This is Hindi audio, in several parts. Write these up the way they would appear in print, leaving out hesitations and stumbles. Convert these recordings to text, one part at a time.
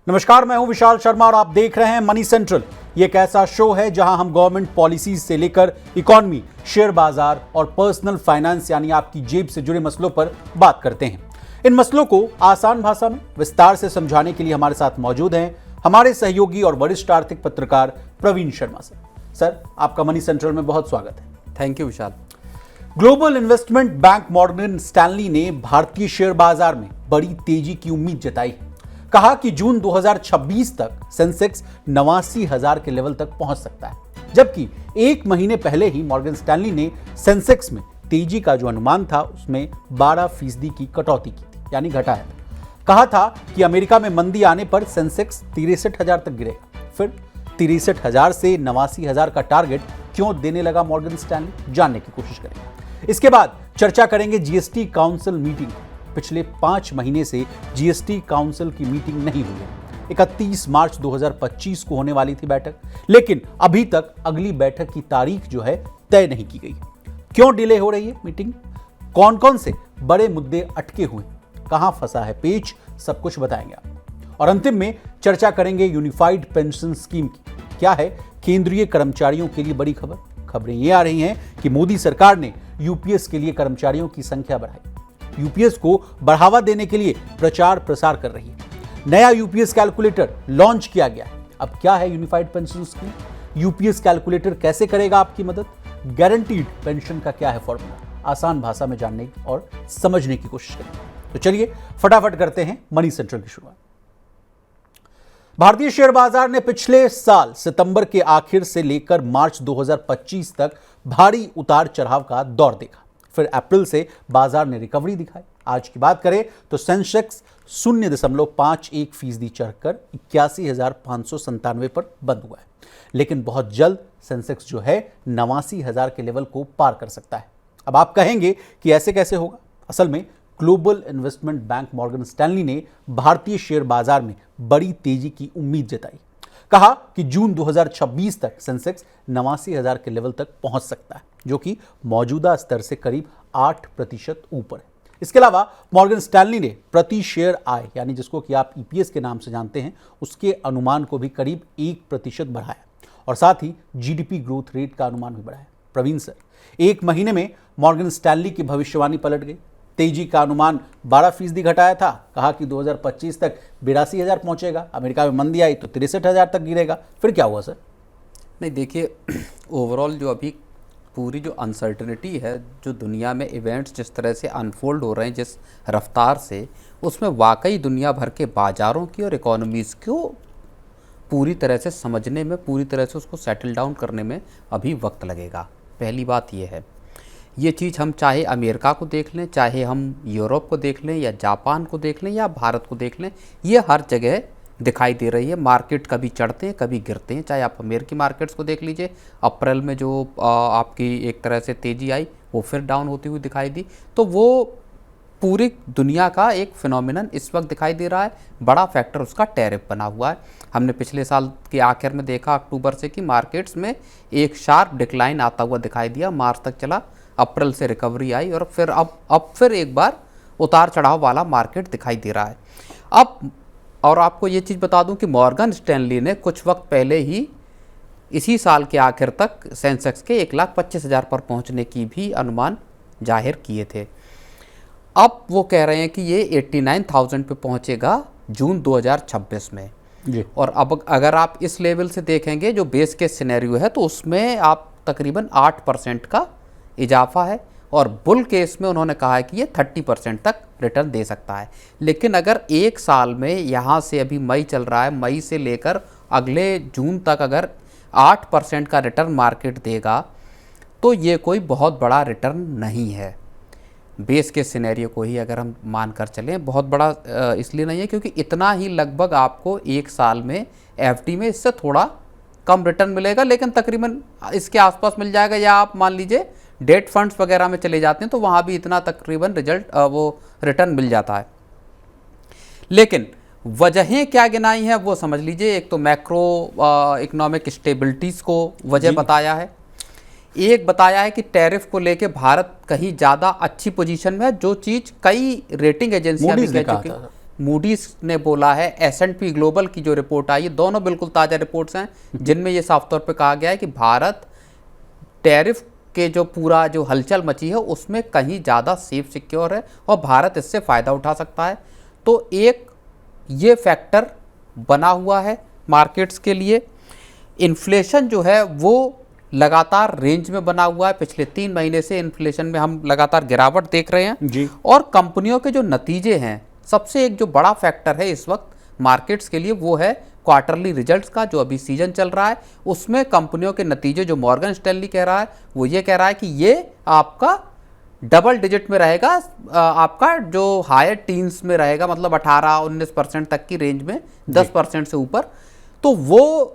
नमस्कार, मैं हूं विशाल शर्मा और आप देख रहे हैं मनी सेंट्रल। ये एक ऐसा शो है जहां हम गवर्नमेंट पॉलिसीज से लेकर इकोनॉमी, शेयर बाजार और पर्सनल फाइनेंस यानी आपकी जेब से जुड़े मसलों पर बात करते हैं। इन मसलों को आसान भाषा में विस्तार से समझाने के लिए हमारे साथ मौजूद हैं हमारे सहयोगी और वरिष्ठ आर्थिक पत्रकार प्रवीण शर्मा सर, आपका मनी सेंट्रल में बहुत स्वागत है। Thank you Vishal. Global investment bank Morgan Stanley ने भारतीय शेयर बाजार में बड़ी तेजी की उम्मीद जताई है। कहा कि जून 2026 तक सेंसेक्स 89,000 के लेवल तक पहुंच सकता है, जबकि एक महीने पहले ही मॉर्गन स्टैनली ने सेंसेक्स में तेजी का जो अनुमान था उसमें 12% की कटौती की थी, यानी घटाया था। कहा था कि अमेरिका में मंदी आने पर सेंसेक्स 63,000 तक गिरेगा। फिर 63,000 से 89,000 का टारगेट क्यों देने लगा मॉर्गन स्टैनली, जानने की कोशिश करेंगे। इसके बाद चर्चा करेंगे जीएसटी काउंसिल मीटिंग। पिछले 5 महीने से जीएसटी काउंसिल की मीटिंग नहीं हुई है। 31 मार्च 2025 को होने वाली थी बैठक, लेकिन अभी तक अगली बैठक की तारीख जो है तय नहीं की गई। क्यों डिले हो रही है मीटिंग, कौन कौन से बड़े मुद्दे अटके हुए, कहां फंसा है पेच, सब कुछ बताएंगे आप। और अंतिम में चर्चा करेंगे यूनिफाइड पेंशन स्कीम की। क्या है केंद्रीय कर्मचारियों के लिए बड़ी खबरें ये आ रही हैं कि मोदी सरकार ने यूपीएस के लिए कर्मचारियों की संख्या बढ़ाई। यूपीएस को बढ़ावा देने के लिए प्रचार प्रसार कर रही है। नया यूपीएस कैलकुलेटर लॉन्च किया गया है। अब क्या है unified pension scheme, UPS calculator कैसे करेगा आपकी मदद, गारंटीड पेंशन का क्या है फॉर्मूला, आसान भाषा में जानने और समझने की कोशिश करें। तो चलिए फटाफट करते हैं मनी सेंट्रल की शुरुआत। भारतीय शेयर बाजार ने पिछले साल सितंबर के आखिर से लेकर मार्च 2025 तक भारी उतार चढ़ाव का दौर देखा। फिर अप्रैल से बाजार ने रिकवरी दिखाई। आज की बात करें तो सेंसेक्स 0.51% चढ़कर 81,597 पर बंद हुआ है, लेकिन बहुत जल्द सेंसेक्स जो है 89,000 के लेवल को पार कर सकता है। अब आप कहेंगे कि ऐसे कैसे होगा। असल में global investment bank Morgan Stanley ने भारतीय शेयर बाजार में बड़ी तेजी की उम्मीद जताई। कहा कि जून 2026 तक सेंसेक्स 89,000 के लेवल तक पहुंच सकता है, जो कि मौजूदा स्तर से करीब 8% ऊपर है। इसके अलावा मॉर्गन स्टैनली ने प्रति शेयर आय, यानी जिसको कि आप ईपीएस के नाम से जानते हैं, उसके अनुमान को भी करीब 1% बढ़ाया और साथ ही जीडीपी ग्रोथ रेट का अनुमान भी बढ़ाया। प्रवीण सर, एक महीने में मॉर्गन स्टैनली की भविष्यवाणी पलट गई। तेजी का अनुमान 12% घटाया था। कहा कि 2025 तक 82,000 पहुंचेगा। अमेरिका में मंदी आई तो 63,000 तक गिरेगा। फिर क्या हुआ सर? नहीं, देखिए, ओवरऑल जो अभी पूरी जो अनसर्टेनिटी है, जो दुनिया में इवेंट्स जिस तरह से अनफोल्ड हो रहे हैं, जिस रफ्तार से, उसमें वाकई दुनिया भर के बाज़ारों की और इकोनॉमीज़ को पूरी तरह से समझने में, पूरी तरह से उसको सेटल डाउन करने में अभी वक्त लगेगा। पहली बात ये है, ये चीज़ हम चाहे अमेरिका को देख लें, चाहे हम यूरोप को देख लें, या जापान को देख लें, या भारत को देख लें, ये हर जगह दिखाई दे रही है। मार्केट कभी चढ़ते हैं, कभी गिरते हैं। चाहे आप अमेरिकी मार्केट्स को देख लीजिए, अप्रैल में जो आपकी एक तरह से तेज़ी आई, वो फिर डाउन होती हुई दिखाई दी। तो वो पूरी दुनिया का एक फिनोमिनन इस वक्त दिखाई दे रहा है। बड़ा फैक्टर उसका टैरिफ बना हुआ है। हमने पिछले साल के आखिर में देखा अक्टूबर से कि मार्केट्स में एक शार्प डिक्लाइन आता हुआ दिखाई दिया, मार्च तक चला, अप्रैल से रिकवरी आई और फिर अब फिर एक बार उतार चढ़ाव वाला मार्केट दिखाई दे रहा है। अब और आपको ये चीज़ बता दूं कि मॉर्गन स्टैनली ने कुछ वक्त पहले ही इसी साल के आखिर तक सेंसेक्स के 1,25,000 पर पहुंचने की भी अनुमान जाहिर किए थे। अब वो कह रहे हैं कि ये 89,000 पे पहुंचेगा जून 2026 में जी। और अब अगर आप इस लेवल से देखेंगे, जो बेस केस सिनेरियो है, तो उसमें आप तकरीबन 8% का इजाफा है, और बुल केस में उन्होंने कहा है कि ये 30% तक रिटर्न दे सकता है। लेकिन अगर एक साल में यहाँ से, अभी मई चल रहा है, मई से लेकर अगले जून तक अगर 8% का रिटर्न मार्केट देगा, तो ये कोई बहुत बड़ा रिटर्न नहीं है। बेस के सिनेरियो को ही अगर हम मान कर चलें, बहुत बड़ा इसलिए नहीं है क्योंकि इतना ही लगभग आपको एक साल में एफडी में इससे थोड़ा कम रिटर्न मिलेगा, लेकिन तकरीबन इसके आसपास मिल जाएगा। या आप मान लीजिए डेट फंड्स वगैरह में चले जाते हैं तो वहाँ भी इतना तकरीबन वो रिटर्न मिल जाता है। लेकिन वजहें क्या गिनाई हैं वो समझ लीजिए। एक तो मैक्रो इकोनॉमिक स्टेबिलिटीज़ को वजह बताया है, एक बताया है कि टैरिफ को लेके भारत कहीं ज़्यादा अच्छी पोजीशन में है, जो चीज़ कई रेटिंग एजेंसियां भी कह चुकी। मूडीज ने बोला है, S&P ग्लोबल की जो रिपोर्ट आई है, दोनों बिल्कुल ताज़ा रिपोर्ट्स हैं जिनमें ये साफ तौर पे कहा गया है कि भारत टैरिफ के जो पूरा जो हलचल मची है उसमें कहीं ज़्यादा सेफ सिक्योर है और भारत इससे फ़ायदा उठा सकता है। तो एक ये फैक्टर बना हुआ है मार्केट्स के लिए। इन्फ्लेशन जो है वो लगातार रेंज में बना हुआ है, पिछले 3 महीने से इन्फ्लेशन में हम लगातार गिरावट देख रहे हैं जी। और कंपनियों के जो नतीजे हैं, सबसे एक जो बड़ा फैक्टर है इस वक्त मार्केट्स के लिए वो है क्वार्टरली रिजल्ट्स का, जो अभी सीजन चल रहा है उसमें कंपनियों के नतीजे जो मॉर्गन स्टैनली कह रहा है वो ये कह रहा है कि ये आपका डबल डिजिट में रहेगा, आपका जो हायर टीन्स में रहेगा, मतलब 18-19% तक की रेंज में, 10% से ऊपर। तो वो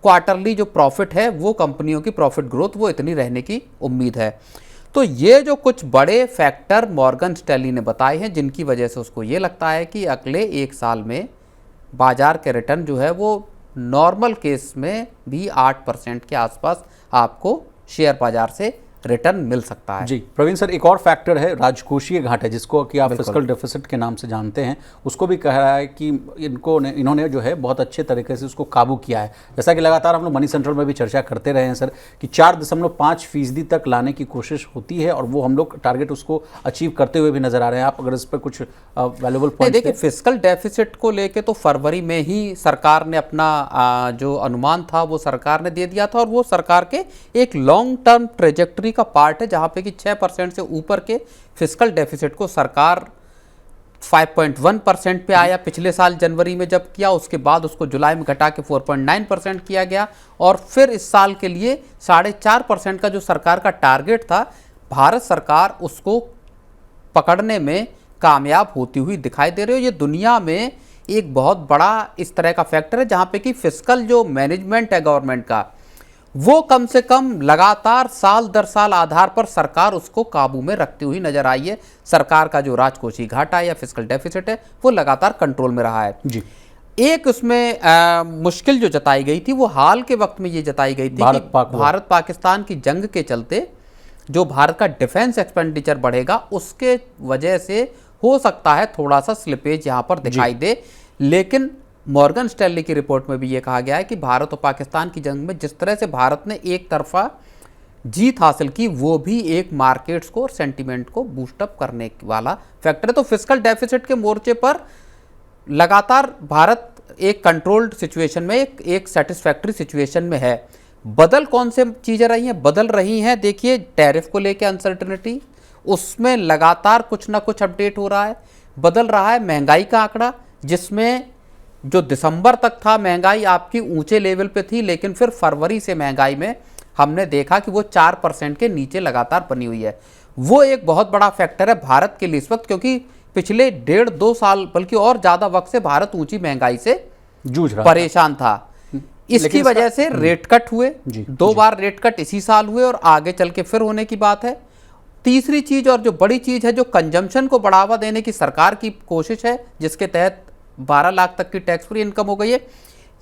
क्वार्टरली जो प्रॉफिट है वो कंपनियों की प्रॉफिट ग्रोथ वो इतनी रहने की उम्मीद है। तो ये जो कुछ बड़े फैक्टर मॉर्गन स्टैनली ने बताए हैं जिनकी वजह से उसको ये लगता है कि अगले 1 साल में बाजार के रिटर्न जो है वो नॉर्मल केस में भी 8% के आसपास आपको शेयर बाजार से रिटर्न मिल सकता है। जी प्रवीण सर, एक और फैक्टर है राजकोषीय घाटा, जिसको कि आप फिस्कल डेफिसिट के नाम से जानते हैं। उसको भी कह रहा है कि इन्होंने जो है बहुत अच्छे तरीके से उसको काबू किया है। जैसा कि लगातार हम लोग मनी सेंट्रल में भी चर्चा करते रहे हैं सर कि 4.5% तक लाने की कोशिश होती है और वो हम लोग टारगेट उसको अचीव करते हुए भी नजर आ रहे हैं। आप अगर इस पर कुछ वैल्यूएबल पॉइंट। देखिए, फिस्कल डेफिसिट को लेके तो फरवरी में ही सरकार ने अपना जो अनुमान था वो सरकार ने दे दिया था और वो सरकार के एक लॉन्ग टर्म ट्रेजेक्टरी का पार्ट है जहां पे कि 6% से ऊपर के फिस्कल डेफिसिट को सरकार 5.1% पे आया पिछले साल जनवरी में जब किया, उसके बाद उसको जुलाई में घटा के 4.9% किया गया और फिर इस साल के लिए 4.5% का जो सरकार का टारगेट था, भारत सरकार उसको पकड़ने में कामयाब होती हुई दिखाई दे रही है। ये दुनिया में एक बहुत बड़ा इस तरह का फैक्टर है जहां पे कि फिस्कल जो मैनेजमेंट है गवर्नमेंट का, वो कम से कम लगातार साल दर साल आधार पर सरकार उसको काबू में रखती हुई नजर आई है। सरकार का जो राजकोषीय घाटा है या फिस्कल डेफिसिट है वो लगातार कंट्रोल में रहा है जी। एक उसमें मुश्किल जो जताई गई थी वो हाल के वक्त में ये जताई गई थी कि भारत पाकिस्तान की जंग के चलते जो भारत का डिफेंस एक्सपेंडिचर बढ़ेगा उसके वजह से हो सकता है थोड़ा सा स्लिपेज यहां पर दिखाई दे। लेकिन मॉर्गन स्टैनली की रिपोर्ट में भी ये कहा गया है कि भारत और पाकिस्तान की जंग में जिस तरह से भारत ने एक तरफा जीत हासिल की वो भी एक मार्केट्स को और सेंटीमेंट को बूस्टअप करने वाला फैक्टर है। तो फिस्कल डेफिसिट के मोर्चे पर लगातार भारत एक कंट्रोल्ड सिचुएशन में, एक सेटिस्फैक्टरी सिचुएशन में है। बदल कौन से चीज़ें रही हैं? बदल रही हैं, देखिए टैरिफ को लेकर अनसर्टेनिटी, उसमें लगातार कुछ ना कुछ अपडेट हो रहा है। बदल रहा है महंगाई का आंकड़ा, जिसमें जो दिसंबर तक था महंगाई आपकी ऊंचे लेवल पे थी, लेकिन फिर फरवरी से महंगाई में हमने देखा कि वो 4% के नीचे लगातार बनी हुई है। वो एक बहुत बड़ा फैक्टर है भारत के लिए इस वक्त, क्योंकि पिछले 1.5-2 साल बल्कि और ज़्यादा वक्त से भारत ऊंची महंगाई से जूझ रहा परेशान था। इसकी वजह से रेट कट हुए, 2 बार रेट कट इसी साल हुए और आगे चल के फिर होने की बात है। तीसरी चीज और जो बड़ी चीज है, जो कंजम्पशन को बढ़ावा देने की सरकार की कोशिश है, जिसके तहत 12 लाख तक की टैक्स फ्री इनकम हो गई है।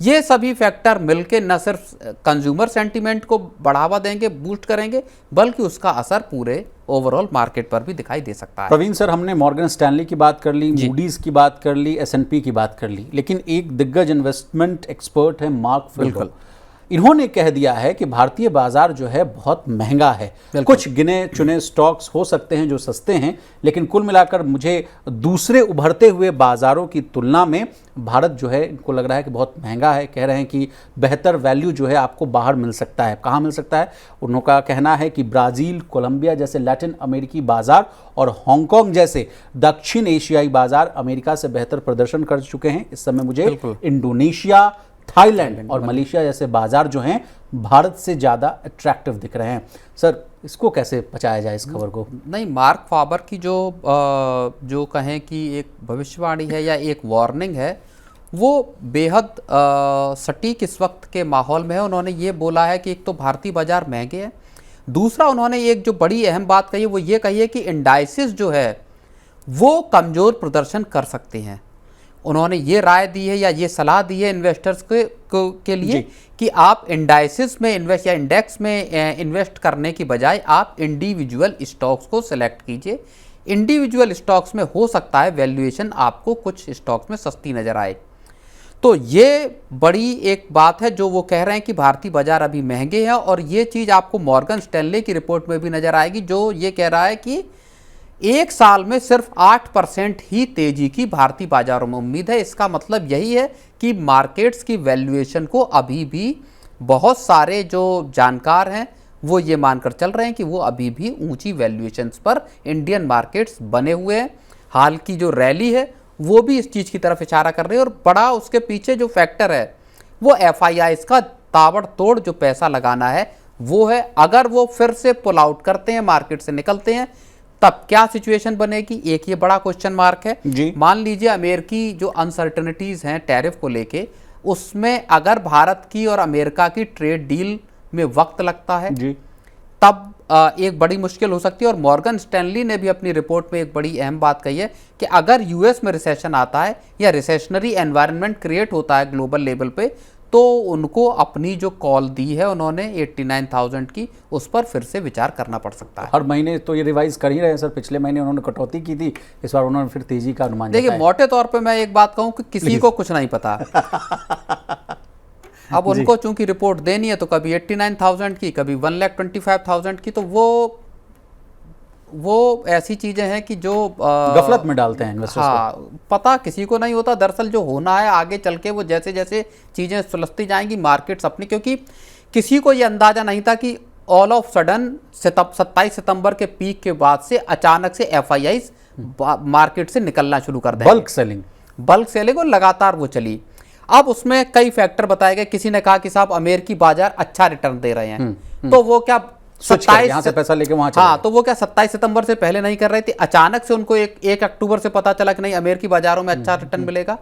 ये सभी फैक्टर मिलके न सिर्फ कंज्यूमर सेंटीमेंट को बढ़ावा देंगे, बूस्ट करेंगे, बल्कि उसका असर पूरे ओवरऑल मार्केट पर भी दिखाई दे सकता है। प्रवीण सर, हमने मॉर्गन स्टैनली की बात कर ली, मूडीज की बात कर ली, S&P की बात कर ली, लेकिन एक दिग्गज इन्वेस्टमेंट एक्सपर्ट है मार्क फिल्को। इन्होंने कह दिया है कि भारतीय बाजार जो है बहुत महंगा है। कुछ गिने चुने स्टॉक्स हो सकते हैं जो सस्ते हैं, लेकिन कुल मिलाकर मुझे दूसरे उभरते हुए बाजारों की तुलना में भारत जो है, इनको लग रहा है कि बहुत महंगा है। कह रहे हैं कि बेहतर वैल्यू जो है आपको बाहर मिल सकता है। कहाँ मिल सकता है? उनका कहना है कि ब्राज़ील, कोलंबिया जैसे लैटिन अमेरिकी बाजार और हांगकांग जैसे दक्षिण एशियाई बाजार अमेरिका से बेहतर प्रदर्शन कर चुके हैं। इस समय मुझे इंडोनेशिया, थाईलैंड और मलेशिया जैसे बाजार जो हैं भारत से ज़्यादा अट्रैक्टिव दिख रहे हैं। सर, इसको कैसे बचाया जाए, इस खबर को? नहीं, मार्क फाबर की जो कहें कि एक भविष्यवाणी है या एक वार्निंग है, वो बेहद सटीक इस वक्त के माहौल में है। उन्होंने ये बोला है कि एक तो भारतीय बाजार महंगे हैं, दूसरा उन्होंने एक जो बड़ी अहम बात कही है वो ये कही है कि इंडाइसिस जो है वो कमज़ोर प्रदर्शन कर सकते हैं। उन्होंने ये राय दी है या ये सलाह दी है इन्वेस्टर्स के लिए कि आप इंडाइसिस में इन्वेस्ट या इंडेक्स में इन्वेस्ट करने की बजाय आप इंडिविजुअल स्टॉक्स को सिलेक्ट कीजिए। इंडिविजुअल स्टॉक्स में हो सकता है वैल्यूएशन आपको कुछ स्टॉक्स में सस्ती नज़र आए। तो ये बड़ी एक बात है जो वो कह रहे हैं कि भारतीय बाजार अभी महंगे हैं, और ये चीज़ आपको मॉर्गन स्टैनले की रिपोर्ट में भी नज़र आएगी जो ये कह रहा है कि एक साल में सिर्फ 8% ही तेजी की भारतीय बाजारों में उम्मीद है। इसका मतलब यही है कि मार्केट्स की वैल्यूएशन को अभी भी बहुत सारे जो जानकार हैं वो ये मानकर चल रहे हैं कि वो अभी भी ऊंची वैल्यूएशंस पर इंडियन मार्केट्स बने हुए हैं। हाल की जो रैली है वो भी इस चीज़ की तरफ इशारा कर रही है, और बड़ा उसके पीछे जो फैक्टर है वो FIIs का ताबड़तोड़ जो पैसा लगाना है वो है। अगर वो फिर से पुल आउट करते हैं, मार्केट से निकलते हैं, तब क्या सिचुएशन बनेगी, एक ये बड़ा क्वेश्चन मार्क है। मान लीजिए अमेरिकी जो अनसर्टनिटीज़ हैं टैरिफ को लेके, उसमें अगर भारत की और अमेरिका की ट्रेड डील में वक्त लगता है जी, तब एक बड़ी मुश्किल हो सकती है। और मॉर्गन स्टैनली ने भी अपनी रिपोर्ट में एक बड़ी अहम बात कही है कि अगर US में रिसेशन आता है या रिसेशनरी एनवायरनमेंट क्रिएट होता है ग्लोबल लेवल पे, तो उनको अपनी जो कॉल दी है उन्होंने 89,000 की, उस पर फिर से विचार करना पड़ सकता है। हर महीने तो ये रिवाइज कर ही रहे हैं सर, पिछले महीने उन्होंने कटौती की थी, इस बार उन्होंने फिर तेजी का अनुमान। देखिए मोटे तौर पे मैं एक बात कहूँ कि किसी को कुछ नहीं पता अब उनको चूंकि रिपोर्ट देनी है तो कभी 89,000 की, कभी 1,25,000 की, तो वो ऐसी चीजें हैं कि जो गफलत में डालते हैं इन्वेस्टर्स को। पता किसी को नहीं होता दरअसल जो होना है आगे चल के, वो जैसे जैसे चीजें सुलझती जाएंगी मार्केट्स अपनी, क्योंकि किसी को ये अंदाजा नहीं था कि ऑल ऑफ सडन 27 सितंबर के पीक के बाद से अचानक से FIIs मार्केट से निकलना शुरू कर देंगे। बल्क सेलिंग और लगातार वो चली। अब उसमें कई फैक्टर बताए गए। किसी ने कहा कि साहब अमेरिकी बाजार अच्छा रिटर्न दे रहे हैं, तो वो क्या 27 से पैसा लेके वहां, हाँ, तो वो क्या 27 सितंबर से पहले नहीं कर रहे थे, अचानक से उनको 1 अक्टूबर से पता चला कि नहीं अमेरिकी बाजारों में अच्छा रिटर्न मिलेगा।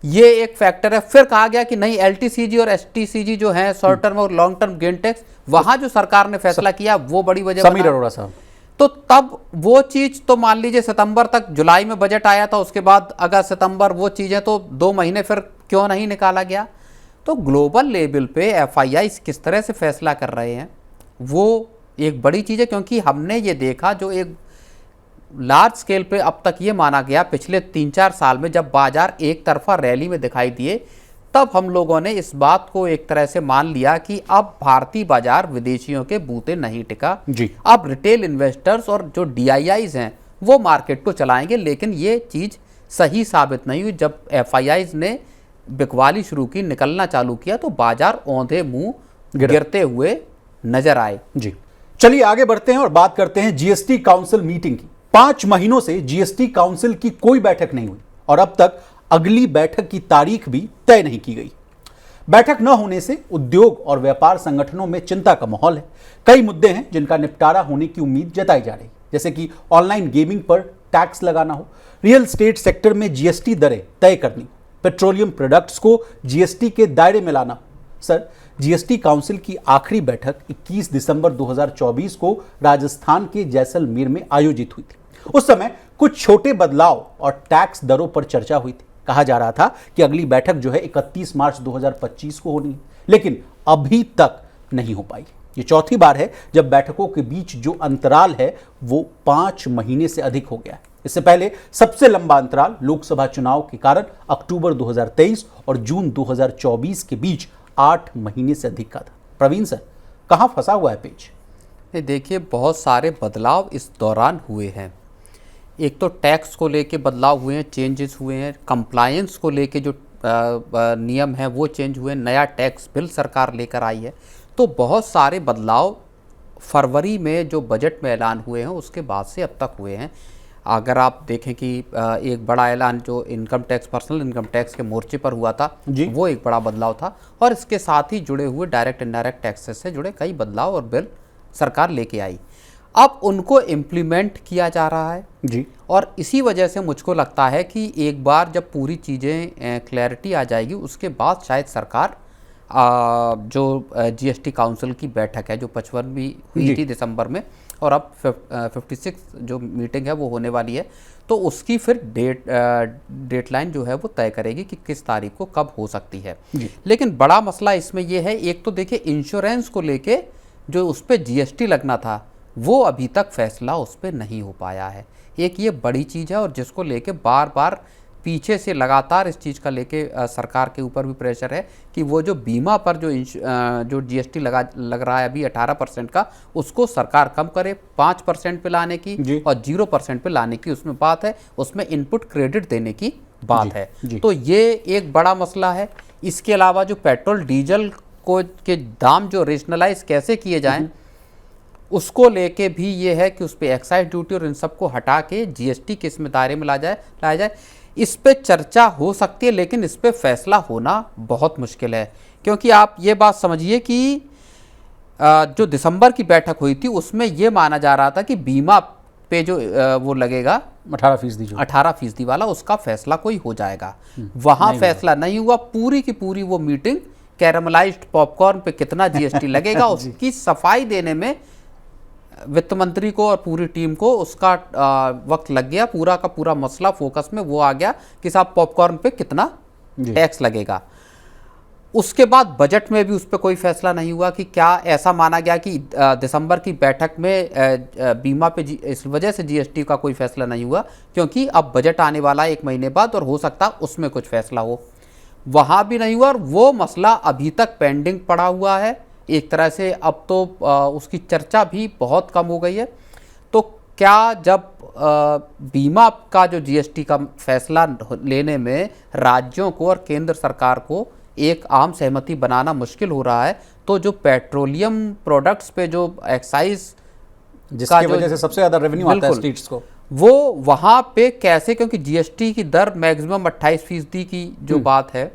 ये एक फैक्टर है। फिर कहा गया कि नहीं LTCG और STCG जो है शॉर्ट टर्म और लॉन्ग टर्म गेन टैक्स, वहां जो सरकार ने फैसला किया वो बड़ी वजह समीर अरोड़ा साहब। तो तब वो चीज तो मान लीजिए सितंबर तक, जुलाई में बजट आया था, उसके बाद अगस्त सितंबर, वो चीजें तो 2 महीने फिर क्यों नहीं निकाला गया। तो ग्लोबल लेवल पे FIIs किस तरह से फैसला कर रहे हैं वो एक बड़ी चीज़ है, क्योंकि हमने ये देखा जो एक लार्ज स्केल पे अब तक ये माना गया पिछले 3-4 साल में जब बाजार एक तरफा रैली में दिखाई दिए, तब हम लोगों ने इस बात को एक तरह से मान लिया कि अब भारतीय बाजार विदेशियों के बूते नहीं टिका जी। अब रिटेल इन्वेस्टर्स और जो DIIs हैं वो मार्केट को चलाएंगे। लेकिन ये चीज़ सही साबित नहीं हुई। जब FIIs ने बिकवाली शुरू की, निकलना चालू किया, तो बाजार औंधे मुंह गिरते हुए नजर आए जी। चलिए आगे बढ़ते हैं और बात करते हैं GST काउंसिल मीटिंग की। 5 महीनों से GST काउंसिल की कोई बैठक नहीं हुई और अब तक अगली बैठक की तारीख भी तय नहीं की गई। बैठक न होने से उद्योग और व्यापार संगठनों में चिंता का माहौल है। कई मुद्दे हैं जिनका निपटारा होने की उम्मीद जताई जा रही, जैसे कि ऑनलाइन गेमिंग पर टैक्स लगाना हो, रियल एस्टेट सेक्टर में GST दरें तय करनी, पेट्रोलियम प्रोडक्ट्स को GST के दायरे में लाना। सर, GST काउंसिल की आखिरी बैठक 21 दिसंबर 2024 को राजस्थान के जैसलमेर में आयोजित हुई थी। उस समय कुछ छोटे बदलाव और टैक्स दरों पर चर्चा हुई थी। कहा जा रहा था कि अगली बैठक जो है 31 मार्च 2025 को होनी है, लेकिन अभी तक नहीं हो पाई। ये चौथी बार है जब बैठकों के बीच जो अंतराल है वो 5 महीने से अधिक हो गया है। इससे पहले सबसे लंबा अंतराल लोकसभा चुनाव के कारण अक्टूबर 2023 और जून 2024 के बीच 8 महीने से अधिक का था। प्रवीण सर, कहां फंसा हुआ है पेच? देखिए, बहुत सारे बदलाव इस दौरान हुए हैं। एक तो टैक्स को लेके बदलाव हुए हैं, चेंजेस हुए हैं, कंप्लायंस को लेके जो नियम है वो चेंज हुए, नया टैक्स बिल सरकार लेकर आई है। तो बहुत सारे बदलाव फरवरी में जो बजट में ऐलान हुए हैं उसके बाद से अब तक हुए हैं। अगर आप देखें कि एक बड़ा ऐलान जो income tax, personal income tax के मोर्चे पर हुआ था वो एक बड़ा बदलाव था, और इसके साथ ही जुड़े हुए डायरेक्ट इनडायरेक्ट टैक्सेस से जुड़े कई बदलाव और बिल सरकार लेके आई। अब उनको इम्प्लीमेंट किया जा रहा है जी, और इसी वजह से मुझको लगता है कि एक बार जब पूरी चीज़ें क्लैरिटी आ जाएगी उसके बाद शायद सरकार जो GST काउंसिल की बैठक है जो 55वीं हुई थी दिसंबर में, और अब 56 जो मीटिंग है वो होने वाली है, तो उसकी फिर डेडलाइन जो है वो तय करेगी कि किस तारीख को कब हो सकती है। लेकिन बड़ा मसला इसमें ये है, एक तो देखिए इंश्योरेंस को लेके जो उस पर GST लगना था वो अभी तक फैसला उस पर नहीं हो पाया है। एक ये बड़ी चीज़ है और जिसको लेके बार बार पीछे से लगातार इस चीज़ का लेके सरकार के ऊपर भी प्रेशर है कि वो जो बीमा पर जो जीएसटी लग रहा है अभी 18% का, उसको सरकार कम करे, 5% पे लाने की और 0% पे लाने की उसमें बात है, उसमें इनपुट क्रेडिट देने की बात है। तो ये एक बड़ा मसला है। इसके अलावा जो पेट्रोल डीजल को के दाम जो रेशनलाइज कैसे किए जाएं, उसको लेके भी ये है कि उस पर एक्साइज ड्यूटी और इन सबको हटा के जीएसटी के इसमें दायरे में लाया जाए। इस पे चर्चा हो सकती है, लेकिन इस पे फैसला होना बहुत मुश्किल है, क्योंकि आप ये बात समझिए कि जो दिसंबर की बैठक हुई थी उसमें ये माना जा रहा था कि बीमा पे जो वो लगेगा 18% वाला, उसका फैसला कोई हो जाएगा। वहाँ फैसला नहीं हुआ। पूरी की पूरी वो मीटिंग कैरमलाइज्ड पॉपकॉर्न पे कितना जीएसटी लगेगा उसकी सफाई देने में वित्त मंत्री को और पूरी टीम को उसका वक्त लग गया। पूरा का पूरा मसला फोकस में वो आ गया कि साहब पॉपकॉर्न पे कितना टैक्स लगेगा। उसके बाद बजट में भी उस पर कोई फैसला नहीं हुआ कि क्या ऐसा माना गया कि दिसंबर की बैठक में बीमा पे इस वजह से जीएसटी का कोई फैसला नहीं हुआ क्योंकि अब बजट आने वाला है 1 महीने बाद और हो सकता उसमें कुछ फैसला हो। वहाँ भी नहीं हुआ और वो मसला अभी तक पेंडिंग पड़ा हुआ है एक तरह से। अब तो उसकी चर्चा भी बहुत कम हो गई है। तो क्या जब बीमा का जो जीएसटी का फैसला लेने में राज्यों को और केंद्र सरकार को एक आम सहमति बनाना मुश्किल हो रहा है, तो जो पेट्रोलियम प्रोडक्ट्स पे जो एक्साइज जिसकी वजह से सबसे ज़्यादा रेवेन्यू आता है स्टेट्स को, वो वहाँ पे कैसे, क्योंकि जीएसटी की दर मैक्सिमम 28% की जो बात है,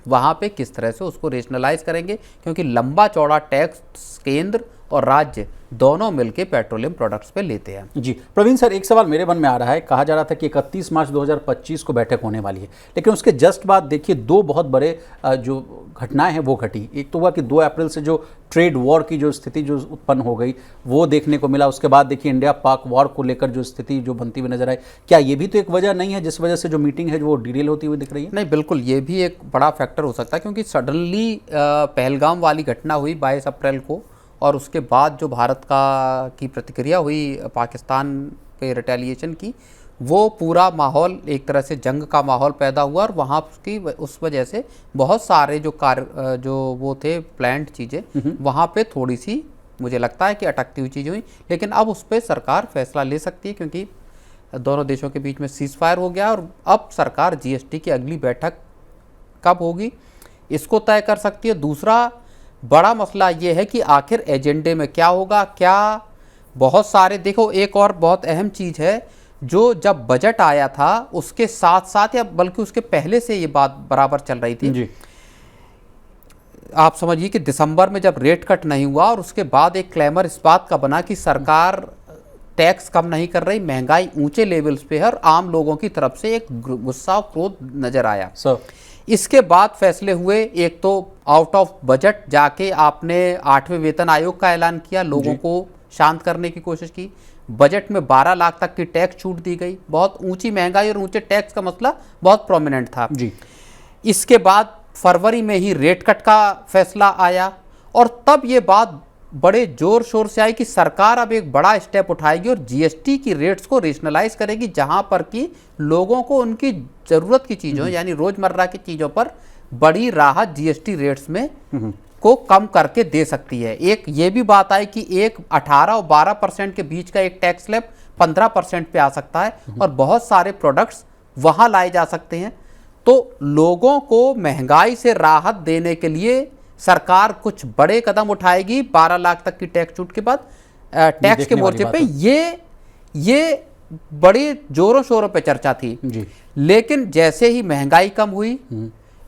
वहाँ पे किस तरह से उसको रेशनलाइज करेंगे, क्योंकि लंबा चौड़ा टैक्स केंद्र और राज्य दोनों मिलके पेट्रोलियम प्रोडक्ट्स पे लेते हैं। जी प्रवीण सर, एक सवाल मेरे मन में आ रहा है। कहा जा रहा था कि 31 मार्च 2025 को बैठक होने वाली है, लेकिन उसके जस्ट बाद देखिए 2 बहुत बड़े जो घटनाएं हैं वो घटी। एक तो हुआ कि 2 अप्रैल से जो ट्रेड वॉर की जो स्थिति जो उत्पन्न हो गई वो देखने को मिला। उसके बाद देखिए इंडिया पाक वॉर को लेकर जो स्थिति जो बनती हुई नजर आई, क्या ये भी तो एक वजह नहीं है जिस वजह से जो मीटिंग है वो डिटेल होती हुई दिख रही है? नहीं, बिल्कुल ये भी एक बड़ा फैक्टर हो सकता है, क्योंकि सडनली पहलगाम वाली घटना हुई 22 अप्रैल को और उसके बाद जो भारत की प्रतिक्रिया हुई पाकिस्तान पे रिटेलिएशन की, वो पूरा माहौल एक तरह से जंग का माहौल पैदा हुआ और वहाँ की उस वजह से बहुत सारे जो वो थे प्लान्ड चीज़ें वहाँ पे थोड़ी सी मुझे लगता है कि अटकती हुई चीज़ें हुई। लेकिन अब उस पर सरकार फैसला ले सकती है, क्योंकि दोनों देशों के बीच में सीज फायर हो गया और अब सरकार जीएसटी की अगली बैठक कब होगी इसको तय कर सकती है। दूसरा बड़ा मसला ये है कि आखिर एजेंडे में क्या होगा। क्या बहुत सारे, देखो एक और बहुत अहम चीज़ है, जो जब बजट आया था उसके साथ साथ या बल्कि उसके पहले से ये बात बराबर चल रही थी जी। आप समझिए कि दिसंबर में जब रेट कट नहीं हुआ और उसके बाद एक क्लेमर इस बात का बना कि सरकार टैक्स कम नहीं कर रही, महंगाई ऊंचे लेवल्स पे है और आम लोगों की तरफ से एक गुस्सा और क्रोध नजर आया। इसके बाद फैसले हुए। एक तो आउट ऑफ बजट जाके आपने 8वें वेतन आयोग का ऐलान किया, लोगों को शांत करने की कोशिश की। बजट में 12 लाख तक की टैक्स छूट दी गई। बहुत ऊंची महंगाई और ऊंचे टैक्स का मसला बहुत प्रोमिनेंट था जी। इसके बाद फरवरी में ही रेट कट का फैसला आया और तब ये बात बड़े जोर शोर से आई कि सरकार अब एक बड़ा स्टेप उठाएगी और जीएसटी की रेट्स को रेशनलाइज करेगी, जहां पर कि लोगों को उनकी जरूरत की चीज़ों यानी रोजमर्रा की चीज़ों पर बड़ी राहत जीएसटी रेट्स में को कम करके दे सकती है। एक ये भी बात आई कि एक 18 और 12% के बीच का एक टैक्स स्लैब 15% पे आ सकता है और बहुत सारे प्रोडक्ट्स वहां लाए जा सकते हैं। तो लोगों को महंगाई से राहत देने के लिए सरकार कुछ बड़े कदम उठाएगी। 12 लाख तक की टैक्स छूट के बाद टैक्स के मोर्चे पे ये बड़ी जोरों शोरों पे चर्चा थी जी। लेकिन जैसे ही महंगाई कम हुई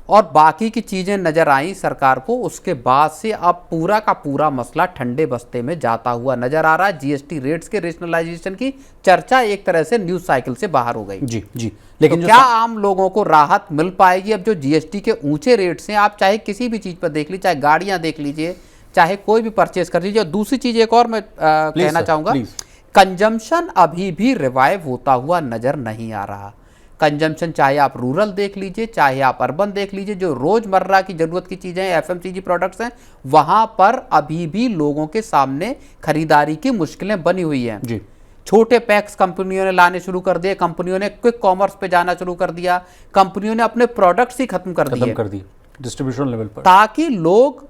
और बाकी की चीजें नजर आई सरकार को, उसके बाद से अब पूरा का पूरा मसला ठंडे बस्ते में जाता हुआ नजर आ रहा है। जीएसटी रेट्स के रेशनलाइजेशन की चर्चा एक तरह से न्यूज साइकिल से बाहर हो गई। जी जी। लेकिन तो क्या आम लोगों को राहत मिल पाएगी? अब जो जीएसटी के ऊंचे रेट्स हैं, आप चाहे किसी भी चीज पर देख लीजिए, चाहे गाड़ियां देख लीजिए, चाहे कोई भी परचेज कर लीजिए। और दूसरी चीज एक और मैं कहना चाहूंगा, कंजम्पशन अभी भी रिवाइव होता हुआ नजर नहीं आ रहा। कंजम्पशन, चाहे आप रूरल देख लीजिए चाहे आप अर्बन देख लीजिए, जो रोजमर्रा की जरूरत की चीजें हैं, एफएमसीजी प्रोडक्ट्स हैं, वहां पर अभी भी लोगों के सामने खरीदारी की मुश्किलें बनी हुई हैं जी। छोटे पैक्स कंपनियों ने लाने शुरू कर दिए, कंपनियों ने क्विक कॉमर्स पे जाना शुरू कर दिया, कंपनियों ने अपने प्रोडक्ट्स ही खत्म कर दिए डिस्ट्रीब्यूशन लेवल पर, ताकि लोग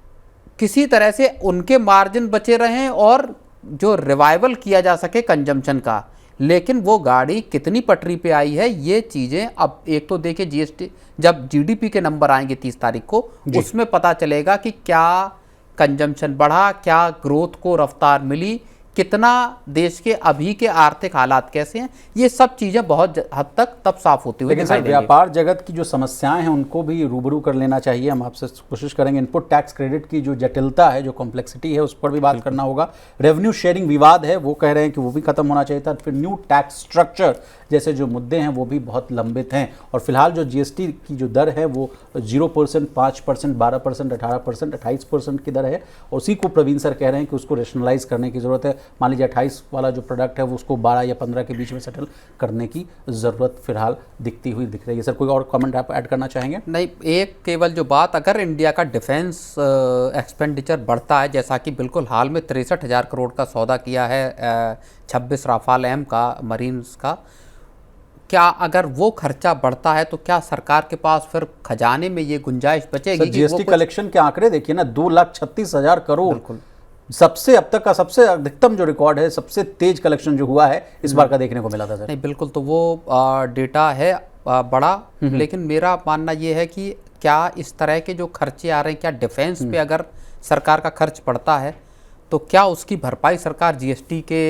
किसी तरह से उनके मार्जिन बचे रहें और जो रिवाइवल किया जा सके कंजम्पशन का। लेकिन वो गाड़ी कितनी पटरी पे आई है, ये चीजें अब एक तो देखिए जीएसटी, जब जीडीपी के नंबर आएंगे 30 तारीख को, उसमें पता चलेगा कि क्या कंजम्पशन बढ़ा, क्या ग्रोथ को रफ्तार मिली, कितना देश के अभी के आर्थिक हालात कैसे हैं, ये सब चीजें बहुत हद तक तब साफ होती हुई लेकिन सर व्यापार जगत की जो समस्याएं हैं उनको भी रूबरू कर लेना चाहिए। हम आपसे कोशिश करेंगे इनपुट टैक्स क्रेडिट की जो जटिलता है, जो कॉम्प्लेक्सिटी है, उस पर भी बात करना होगा। रेवेन्यू शेयरिंग विवाद है, वो कह रहे हैं कि वो भी खत्म होना चाहिए था। फिर न्यू टैक्स स्ट्रक्चर जैसे जो मुद्दे हैं वो भी बहुत लंबित हैं। और फिलहाल जो जीएसटी की जो दर है वो 0%, 5%, 12%, 18%, 28% की दर है। उसी को प्रवीण सर कह रहे हैं कि उसको रेशनलाइज करने की जरूरत है। मान लीजिए 28 वाला जो प्रोडक्ट है वो उसको 12 या 15 के बीच में सेटल करने की ज़रूरत फिलहाल दिखती हुई दिख रही है। सर कोई और कमेंट आप ऐड करना चाहेंगे? नहीं, एक केवल जो बात, अगर इंडिया का डिफेंस एक्सपेंडिचर बढ़ता है, जैसा कि बिल्कुल हाल में 63,000 करोड़ का सौदा किया है 26 राफाल एम का मरीन्स का, क्या अगर वो खर्चा बढ़ता है तो क्या सरकार के पास फिर खजाने में ये गुंजाइश बचेगी? जीएसटी कलेक्शन के आंकड़े देखिए ना, 2,36,000 करोड़, सबसे अब तक का सबसे अधिकतम जो रिकॉर्ड है, सबसे तेज कलेक्शन जो हुआ है इस बार का देखने को मिला था सर। नहीं बिल्कुल, तो वो डेटा है बड़ा, लेकिन मेरा मानना ये है कि क्या इस तरह के जो खर्चे आ रहे हैं, क्या डिफेंस पे अगर सरकार का खर्च पड़ता है तो क्या उसकी भरपाई सरकार जीएसटी के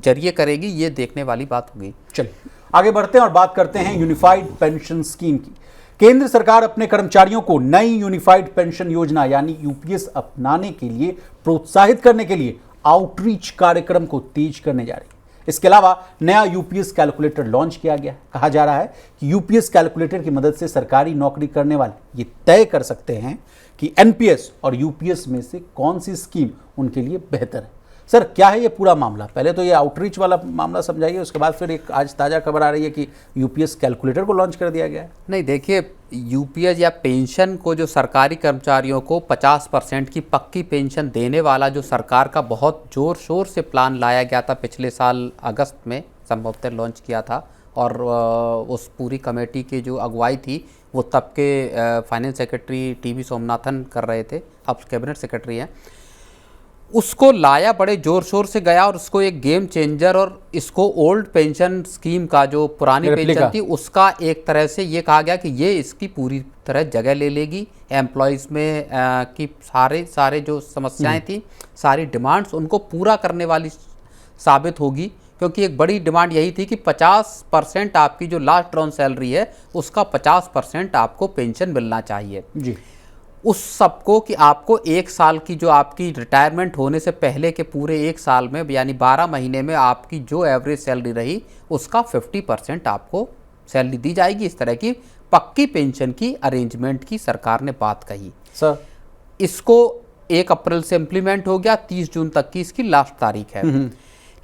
जरिए करेगी, ये देखने वाली बात होगी। चलिए आगे बढ़ते हैं और बात करते हैं यूनिफाइड पेंशन स्कीम की। केंद्र सरकार अपने कर्मचारियों को नई यूनिफाइड पेंशन योजना यानी यूपीएस अपनाने के लिए प्रोत्साहित करने के लिए आउटरीच कार्यक्रम को तेज करने जा रही है। इसके अलावा नया यूपीएस कैलकुलेटर लॉन्च किया गया। कहा जा रहा है कि यूपीएस कैलकुलेटर की मदद से सरकारी नौकरी करने वाले ये तय कर सकते हैं कि एनपीएस और यूपीएस में से कौन सी स्कीम उनके लिए बेहतर है। सर क्या है ये पूरा मामला? पहले तो ये आउटरीच वाला मामला समझाइए, उसके बाद फिर एक आज ताज़ा खबर आ रही है कि यूपीएस कैलकुलेटर को लॉन्च कर दिया गया है। नहीं देखिए, यूपीएस या पेंशन को, जो सरकारी कर्मचारियों को 50% की पक्की पेंशन देने वाला जो सरकार का बहुत ज़ोर शोर से प्लान लाया गया था, पिछले साल अगस्त में संभवतः लॉन्च किया था, और उस पूरी कमेटी की जो अगुवाई थी वो तब के फाइनेंस सेक्रेटरी टीवी सोमनाथन कर रहे थे, अब कैबिनेट सेक्रेटरी हैं। उसको लाया बड़े जोर शोर से गया और उसको एक गेम चेंजर, और इसको ओल्ड पेंशन स्कीम का जो पुरानी पेंशन थी उसका एक तरह से ये कहा गया कि ये इसकी पूरी तरह जगह ले लेगी। एम्प्लॉयज़ में की सारे जो समस्याएं थी, सारी डिमांड्स उनको पूरा करने वाली साबित होगी, क्योंकि एक बड़ी डिमांड यही थी कि 50% आपकी जो लास्ट ड्रॉन सैलरी है उसका 50% आपको पेंशन मिलना चाहिए जी। उस सबको, कि आपको एक साल की जो आपकी रिटायरमेंट होने से पहले के पूरे एक साल में यानी 12 महीने में आपकी जो एवरेज सैलरी रही उसका 50% आपको सैलरी दी जाएगी। इस तरह की पक्की पेंशन की अरेंजमेंट की सरकार ने बात कही। सर इसको 1 अप्रैल से इम्प्लीमेंट हो गया, 30 जून तक की इसकी लास्ट तारीख है।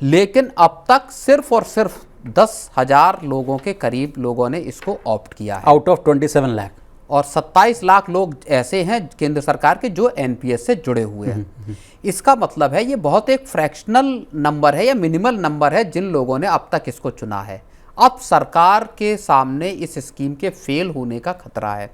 लेकिन अब तक सिर्फ और सिर्फ 10,000 लोगों के करीब लोगों ने इसको ऑप्ट किया है, आउट ऑफ 27 लाख, और 27 लाख लोग ऐसे हैं केंद्र सरकार के जो एनपीएस से जुड़े हुए हैं। इसका मतलब है ये बहुत एक फ्रैक्शनल नंबर है या मिनिमल नंबर है जिन लोगों ने अब तक इसको चुना है। अब सरकार के सामने इस स्कीम के फेल होने का खतरा है।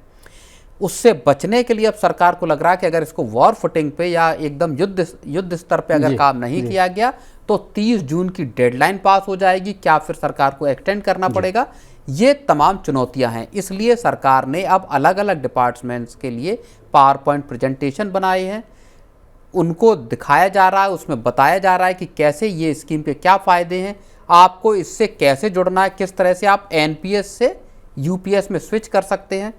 उससे बचने के लिए अब सरकार को लग रहा है कि अगर इसको वॉर फुटिंग पे या एकदम युद्ध स्तर पे अगर काम नहीं किया गया तो 30 जून की डेडलाइन पास हो जाएगी, क्या फिर सरकार को एक्सटेंड करना पड़ेगा। ये तमाम चुनौतियां हैं, इसलिए सरकार ने अब अलग अलग डिपार्टमेंट्स के लिए पावर पॉइंट प्रेजेंटेशन बनाए हैं, उनको दिखाया जा रहा है, उसमें बताया जा रहा है कि कैसे ये स्कीम के क्या फ़ायदे हैं, आपको इससे कैसे जुड़ना है, किस तरह से आप एनपीएस से यूपीएस में स्विच कर सकते हैं।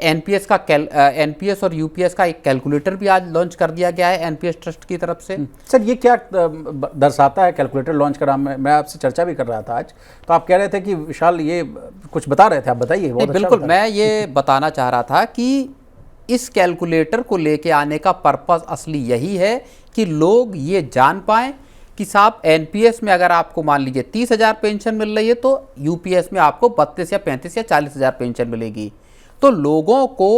एनपीएस और यूपीएस का एक कैलकुलेटर भी आज लॉन्च कर दिया गया है एनपीएस ट्रस्ट की तरफ से। सर ये क्या दर्शाता है कैलकुलेटर लॉन्च करा? मैं आपसे चर्चा भी कर रहा था आज, तो आप कह रहे थे कि विशाल ये कुछ बता रहे थे, आप बताइए। बिल्कुल, मैं ये बताना चाह रहा था कि इस कैलकुलेटर को लेके आने का पर्पस असली यही है कि लोग ये जान पाएँ कि साहब एनपीएस में अगर आपको मान लीजिए 30,000 पेंशन मिल रही है तो यूपीएस में आपको 32 या 35 या 40,000 पेंशन मिलेगी। तो लोगों को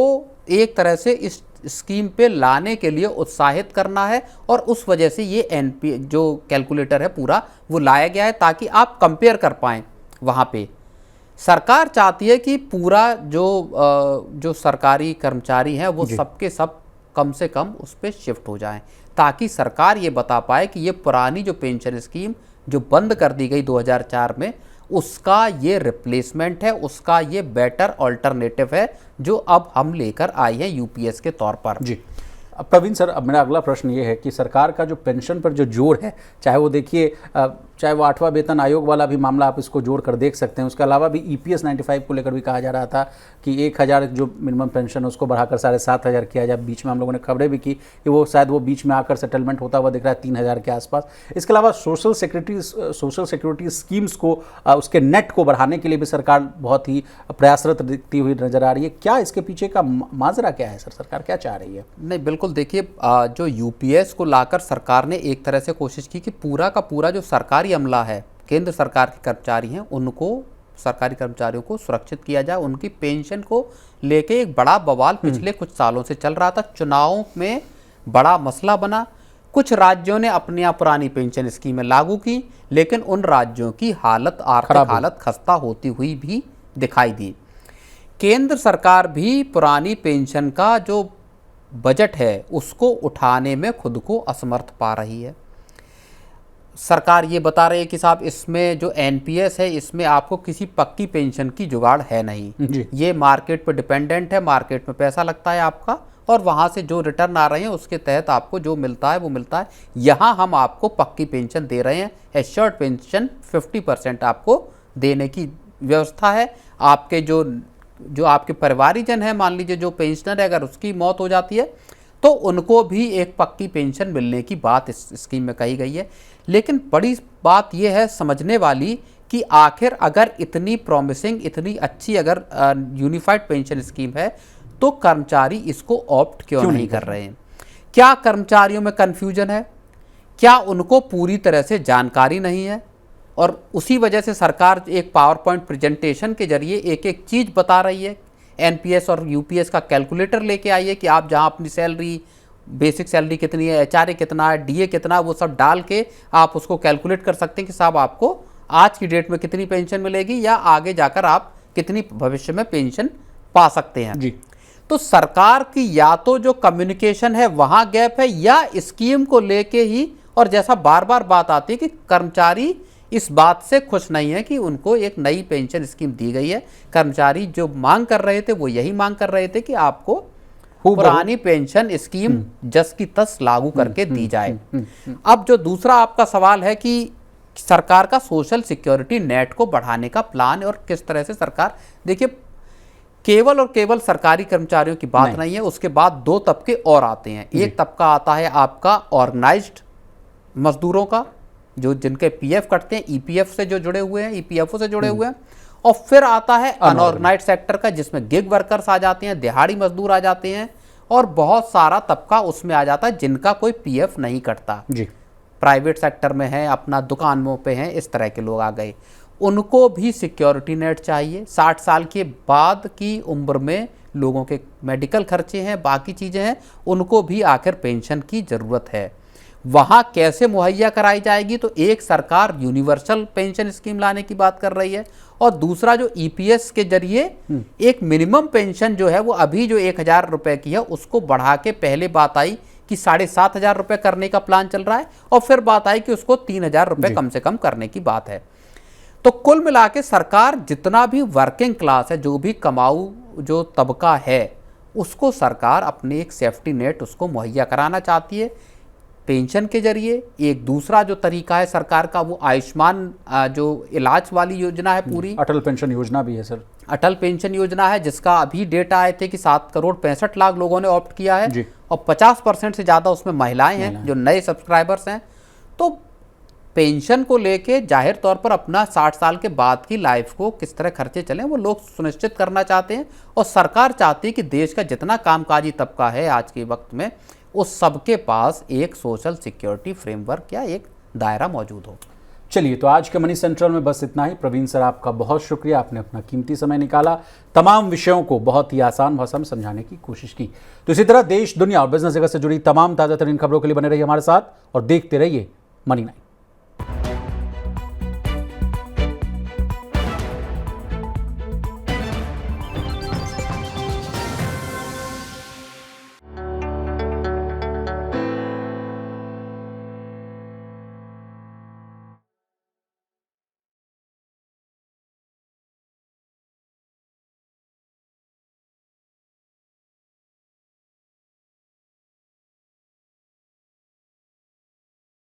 एक तरह से इस स्कीम पे लाने के लिए उत्साहित करना है और उस वजह से ये एनपी जो कैलकुलेटर है पूरा वो लाया गया है ताकि आप कंपेयर कर पाएँ। वहाँ पे सरकार चाहती है कि पूरा जो सरकारी कर्मचारी हैं वो सबके सब कम से कम उस पर शिफ्ट हो जाएं, ताकि सरकार ये बता पाए कि ये पुरानी जो पेंशन स्कीम जो बंद कर दी गई 2004 में, उसका ये रिप्लेसमेंट है, उसका ये बेटर ऑल्टरनेटिव है जो अब हम लेकर आए हैं यूपीएस के तौर पर। जी। अब प्रवीण सर, अब मेरा अगला प्रश्न ये है कि सरकार का जो पेंशन पर जो जोर है, चाहे वो देखिए चाहे वो 8वां वेतन आयोग वाला भी मामला आप इसको जोड़ कर देख सकते हैं, उसके अलावा भी ईपीएस 95 को लेकर भी कहा जा रहा था कि 1,000 जो मिनिमम पेंशन उसको बढ़ाकर 7,500 किया जाए। बीच में हम लोगों ने खबरें भी की कि वो शायद वो बीच में आकर सेटलमेंट होता हुआ दिख रहा है 3,000 के आसपास। इसके अलावा सोशल सिक्योरिटी स्कीम्स को उसके नेट को बढ़ाने के लिए भी सरकार बहुत ही प्रयासरत दिखती हुई नजर आ रही है। क्या इसके पीछे का माजरा क्या है सर, सरकार क्या चाह रही है? नहीं, बिल्कुल देखिए, जो यूपीएस को लाकर सरकार ने एक तरह से कोशिश की कि पूरा का पूरा जो सरकारी अमला है, केंद्र सरकार के कर्मचारी हैं, उनको, सरकारी कर्मचारियों को सुरक्षित किया जाए। उनकी पेंशन को लेके एक बड़ा बवाल पिछले कुछ सालों से चल रहा था, चुनावों में बड़ा मसला बना। कुछ राज्यों ने अपनी पुरानी पेंशन स्कीमें लागू की, लेकिन उन राज्यों की आर्थिक हालत खस्ता होती हुई भी दिखाई दी। केंद्र सरकार भी पुरानी पेंशन का जो बजट है उसको उठाने में खुद को असमर्थ पा रही है। सरकार ये बता रही है कि साहब इसमें जो एनपीएस है इसमें आपको किसी पक्की पेंशन की जुगाड़ है नहीं, ये मार्केट पर डिपेंडेंट है, मार्केट में पैसा लगता है आपका और वहाँ से जो रिटर्न आ रहे हैं उसके तहत आपको जो मिलता है वो मिलता है। यहाँ हम आपको पक्की पेंशन दे रहे हैं, एश्योर्ड पेंशन 50% आपको देने की व्यवस्था है। आपके जो आपके परिवारीजन है, मान लीजिए जो पेंशनर है, अगर उसकी मौत हो जाती है तो उनको भी एक पक्की पेंशन मिलने की बात इस स्कीम में कही गई है। लेकिन बड़ी बात यह है समझने वाली कि आखिर अगर इतनी प्रॉमिसिंग, इतनी अच्छी अगर यूनिफाइड पेंशन स्कीम है तो कर्मचारी इसको ऑप्ट क्यों नहीं कर रहे हैं? क्या कर्मचारियों में कन्फ्यूजन है? क्या उनको पूरी तरह से जानकारी नहीं है? और उसी वजह से सरकार एक पावर पॉइंट प्रेजेंटेशन के जरिए एक एक चीज़ बता रही है। एनपीएस और यूपीएस का कैलकुलेटर लेके आई है कि आप जहां अपनी सैलरी, बेसिक सैलरी कितनी है, एचआरए कितना है, डीए कितना है, वो सब डाल के आप उसको कैलकुलेट कर सकते हैं कि साहब आपको आज की डेट में कितनी पेंशन मिलेगी या आगे जाकर आप कितनी भविष्य में पेंशन पा सकते हैं जी। तो सरकार की या तो जो कम्युनिकेशन है वहां गैप है, या स्कीम को लेके ही, और जैसा बार बार बात आती है कि कर्मचारी इस बात से खुश नहीं है कि उनको एक नई पेंशन स्कीम दी गई है। कर्मचारी जो मांग कर रहे थे वो यही मांग कर रहे थे कि आपको पुरानी पेंशन स्कीम जस की तस लागू करके दी जाए। अब जो दूसरा आपका सवाल है कि सरकार का सोशल सिक्योरिटी नेट को बढ़ाने का प्लान और किस तरह से सरकार, देखिए केवल और केवल सरकारी कर्मचारियों की बात नहीं है, उसके बाद दो तबके और आते हैं। एक तबका आता है आपका ऑर्गेनाइज्ड मजदूरों का, जो जिनके पीएफ कटते हैं, ईपीएफ से जो जुड़े हुए हैं, ईपीएफओ से जुड़े हुए हैं, और फिर आता है अनऑर्गेनाइज्ड सेक्टर का, जिसमें गिग वर्कर्स आ जाते हैं, दिहाड़ी मजदूर आ जाते हैं, और बहुत सारा तबका उसमें आ जाता है जिनका कोई पीएफ नहीं कटता जी, प्राइवेट सेक्टर में है, अपना दुकानों पे हैं, इस तरह के लोग आ गए। उनको भी सिक्योरिटी नेट चाहिए। 60 साल के बाद की उम्र में लोगों के मेडिकल खर्चे हैं, बाकी चीज़ें हैं, उनको भी आखिर पेंशन की ज़रूरत है। वहाँ कैसे मुहैया कराई जाएगी? तो एक सरकार यूनिवर्सल पेंशन स्कीम लाने की बात कर रही है, और दूसरा जो ईपीएस के जरिए एक मिनिमम पेंशन जो है वो अभी जो 1,000 रुपये की है उसको बढ़ा के, पहले बात आई कि 7,500 रुपये करने का प्लान चल रहा है, और फिर बात आई कि उसको 3,000 रुपये कम से कम करने की बात है। तो कुल मिला के सरकार जितना भी वर्किंग क्लास है, जो भी कमाऊ जो तबका है, उसको सरकार अपने एक सेफ्टी नेट उसको मुहैया कराना चाहती है पेंशन के जरिए। एक दूसरा जो तरीका है सरकार का, वो आयुष्मान जो इलाज वाली योजना है पूरी, अटल पेंशन योजना भी है सर। अटल पेंशन योजना है जिसका अभी डेटा आए थे कि 7,65,00,000 लोगों ने ऑप्ट किया है जी। और 50% से ज़्यादा उसमें महिलाएं हैं जो नए सब्सक्राइबर्स हैं। तो पेंशन को लेके जाहिर तौर पर अपना 60 साल के बाद की लाइफ को किस तरह खर्चे चलें वो लोग सुनिश्चित करना चाहते हैं, और सरकार चाहती है कि देश का जितना कामकाजी तबका है आज के वक्त में, उस सबके पास एक सोशल सिक्योरिटी फ्रेमवर्क या एक दायरा मौजूद हो। चलिए, तो आज के मनी सेंट्रल में बस इतना ही। प्रवीण सर, आपका बहुत शुक्रिया, आपने अपना कीमती समय निकाला, तमाम विषयों को बहुत ही आसान भाषा में समझाने की कोशिश की। तो इसी तरह देश, दुनिया और बिजनेस जगत से जुड़ी तमाम ताजा तरीन खबरों के लिए बने रहिए हमारे साथ और देखते रहिए मनी 9।